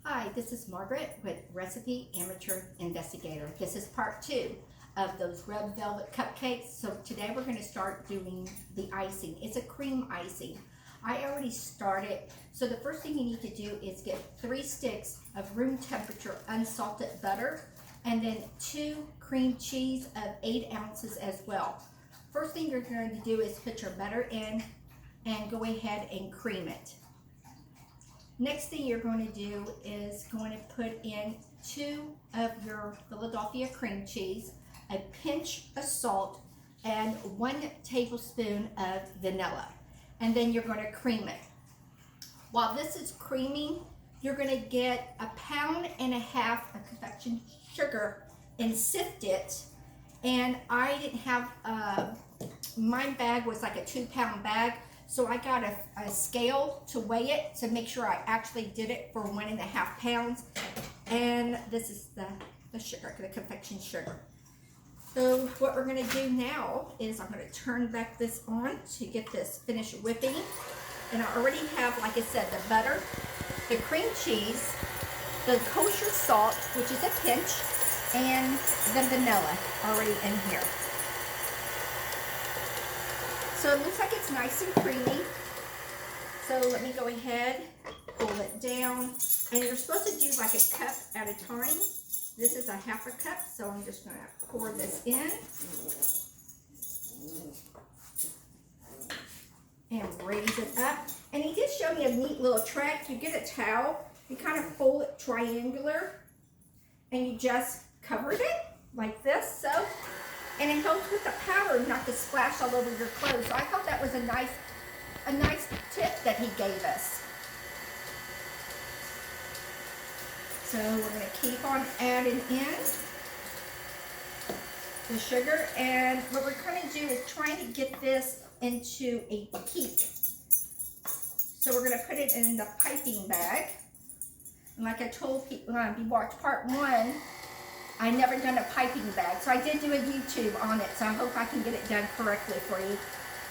Hi, this is Margaret with Recipe Amateur Investigator. This is part 2 of those Red Velvet Cupcakes. So today we're going to start doing the icing. It's a cream icing. I already started. So the first thing you need to do is get 3 sticks of room temperature unsalted butter and then 2 cream cheese of 8 ounces as well. First thing you're going to do is put your butter in and go ahead and cream it. Next thing you're going to do is going to put in 2 of your Philadelphia cream cheese, a pinch of salt, and 1 tablespoon of vanilla. And then you're going to cream it. While this is creaming, you're going to get 1.5 pounds of confection sugar and sift it. And I didn't have, my bag was like a 2-pound bag. So I got a scale to weigh it to make sure I actually did it for 1.5 pounds. And this is the sugar, the confection sugar. So what we're gonna do now is I'm gonna turn back this on to get this finished whipping. And I already have, like I said, the butter, the cream cheese, the kosher salt, which is a pinch, and the vanilla already in here. So it looks like it's nice and creamy. So let me go ahead, pull it down. And you're supposed to do like 1 cup at a time. This is 1/2 cup, so I'm just gonna pour this in. And raise it up. And he did show me a neat little trick. You get a towel, you kind of fold it triangular, and you just covered it like this, so. And it helps with the powder not to splash all over your clothes. So I thought that was a nice tip that he gave us. So we're going to keep on adding in the sugar. And what we're going to do is trying to get this into a peak. So we're going to put it in the piping bag. And like I told people when you watched part 1, I never done a piping bag, so I did do a YouTube on it, so I hope I can get it done correctly for you.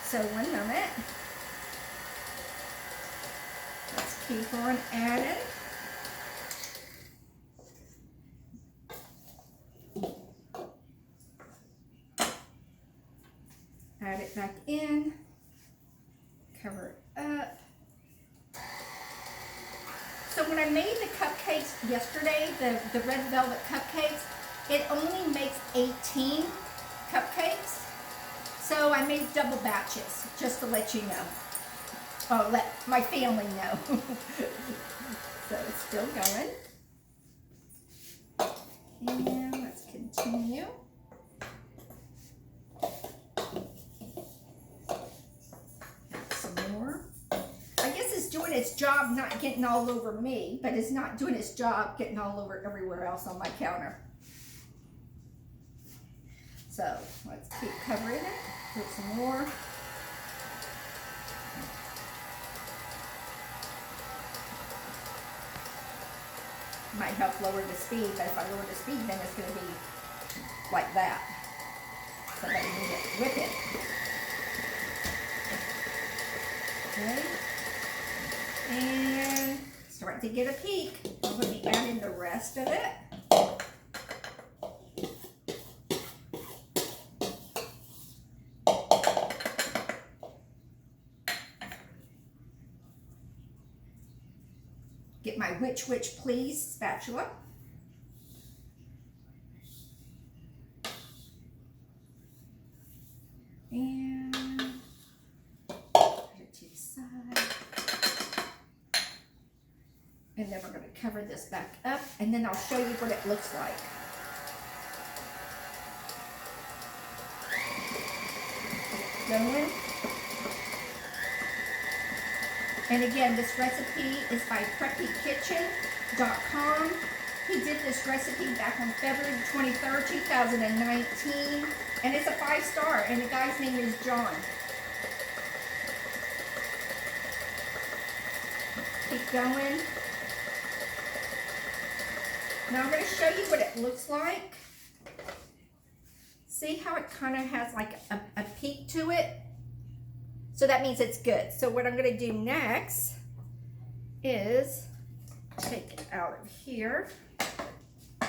So 1 moment. Let's keep on adding. Add it back in. Cover it up. So when I made the cupcakes yesterday, the Red Velvet Cupcakes, it only makes 18 cupcakes. So I made double batches, just to let you know. Oh, let my family know. So it's still going. And let's continue. Some more. I guess it's doing its job not getting all over me, but it's not doing its job getting all over everywhere else on my counter. So let's keep covering it. Put some more. Might help lower the speed, but if I lower the speed, then it's going to be like that. So let me whip it. Okay. And starting to get a peak. I'm going to be adding the rest of it. Get my Which Please spatula. And put it to the side. And then we're going to cover this back up, and then I'll show you what it looks like. Going. And again, this recipe is by preppykitchen.com. He did this recipe back on February 23rd, 2019. And it's a 5-star, and the guy's name is John. Keep going. Now I'm going to show you what it looks like. See how it kind of has like a peak to it? So that means it's good. So what I'm going to do next is take out of here. Put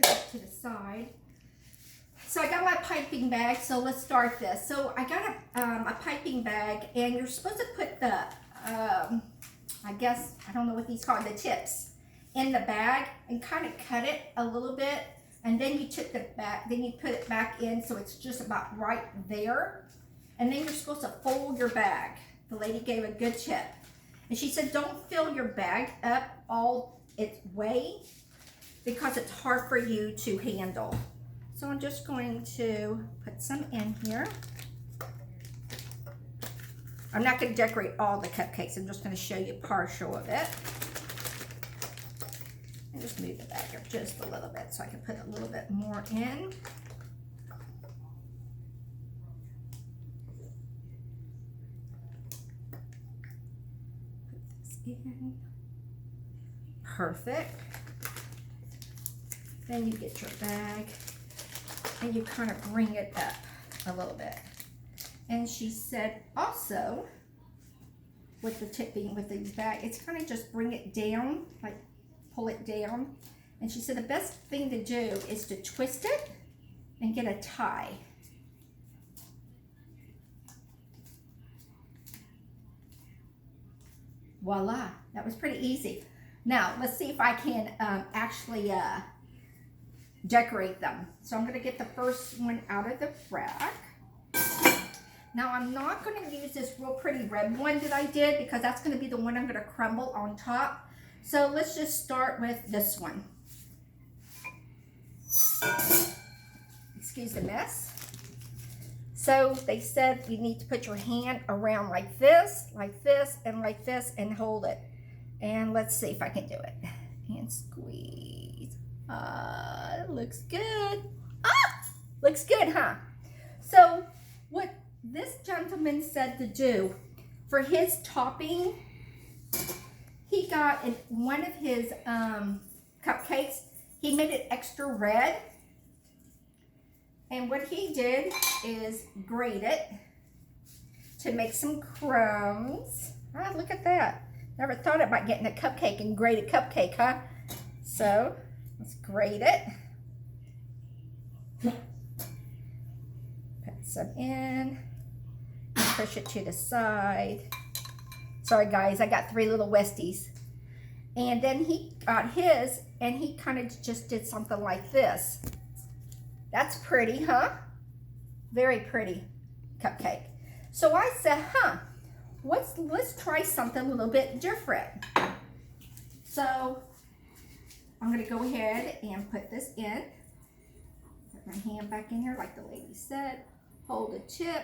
it to the side. So I got my piping bag, so let's start this. So I got a piping bag, and you're supposed to put the, I guess, I don't know what these call, the tips in the bag and kind of cut it a little bit. And then you took the back, then you put it back in so it's just about right there. And then you're supposed to fold your bag. The lady gave a good tip. And she said, don't fill your bag up all its way because it's hard for you to handle. So I'm just going to put some in here. I'm not going to decorate all the cupcakes. I'm just going to show you partial of it. And just move the bag up just a little bit so I can put a little bit more in. Put this in. Perfect. Then you get your bag and you kind of bring it up a little bit. And she said also, with the tipping with these bags, it's kind of just bring it down, like pull it down. And she said the best thing to do is to twist it and get a tie. Voila, that was pretty easy. Now, let's see if I can actually decorate them. So I'm going to get the first one out of the rack. Now I'm not going to use this real pretty red one that I did because that's going to be the one I'm going to crumble on top. So let's just start with this one. Excuse the mess. So they said you need to put your hand around like this, and like this, and hold it. And let's see if I can do it. And squeeze. It looks good. Looks good, huh? So what this gentleman said to do for his topping, he got in one of his cupcakes, he made it extra red. And what he did is grate it to make some crumbs. Look at that. Never thought about getting a cupcake and grate a cupcake, huh? So let's grate it. Put some in. Push it to the side. Sorry guys, I got 3 little Westies. And then he got his and he kind of just did something like this. That's pretty, huh? Very pretty cupcake. So I said, let's try something a little bit different. So I'm gonna go ahead and put this in. Put my hand back in here like the lady said. Hold the tip.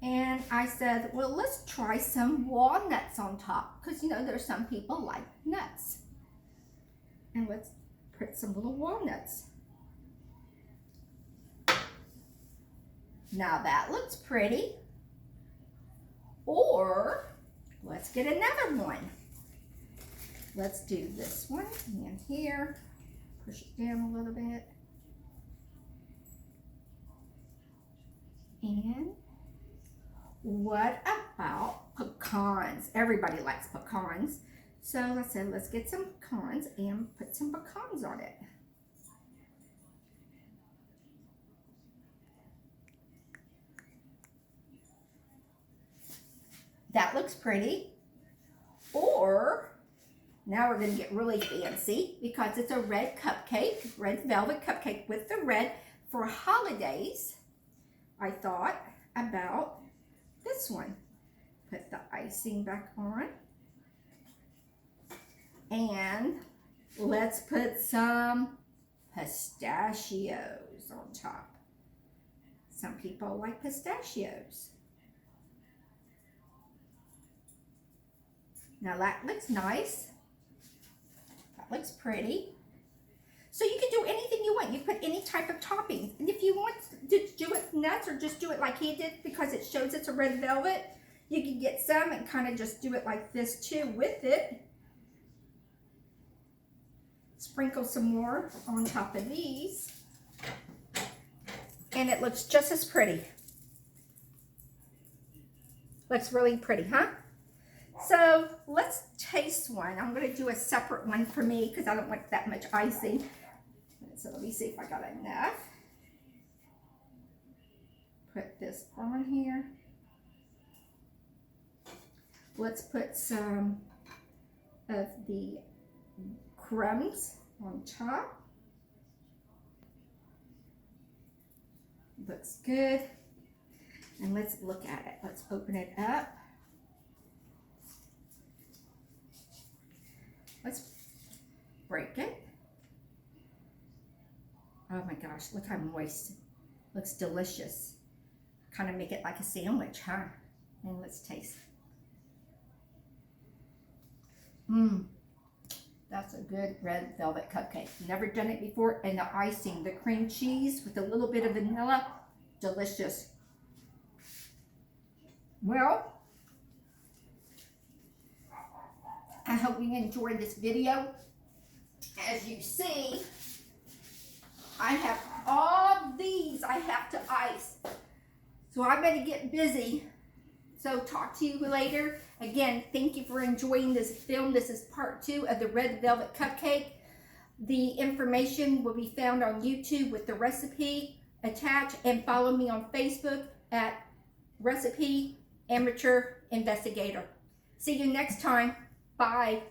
And I said, well, let's try some walnuts on top. Because, you know, there's some people like nuts. And let's put some little walnuts. Now that looks pretty. Or let's get another one. Let's do this one. And here, push it down a little bit. And what about pecans? Everybody likes pecans. So I said, let's get some pecans and put some pecans on it. That looks pretty. Or now we're going to get really fancy because it's a red cupcake, red velvet cupcake with the red for holidays. I thought about this one. Put the icing back on. And let's put some pistachios on top. Some people like pistachios. Now that looks nice. That looks pretty. So you can do anything you want. You put any type of toppings. And if you want to do it nuts or just do it like he did because it shows it's a red velvet, you can get some and kind of just do it like this too with it. Sprinkle some more on top of these. And it looks just as pretty. Looks really pretty, huh? So let's taste one. I'm going to do a separate one for me because I don't want that much icing. So let me see if I got enough. Put this on here. Let's put some of the crumbs on top. Looks good. And let's look at it. Let's open it up. Let's break it. Oh my gosh, look how moist. Looks delicious. Kind of make it like a sandwich, huh? And let's taste. That's a good red velvet cupcake. Never done it before. And the icing, the cream cheese with a little bit of vanilla, delicious. Well, I hope you enjoyed this video. As you see, I have all these I have to ice. So I better get busy. So talk to you later. Again, thank you for enjoying this film. This is part 2 of the Red Velvet Cupcake. The information will be found on YouTube with the recipe attached, and follow me on Facebook at Recipe Amateur Investigator. See you next time. Bye.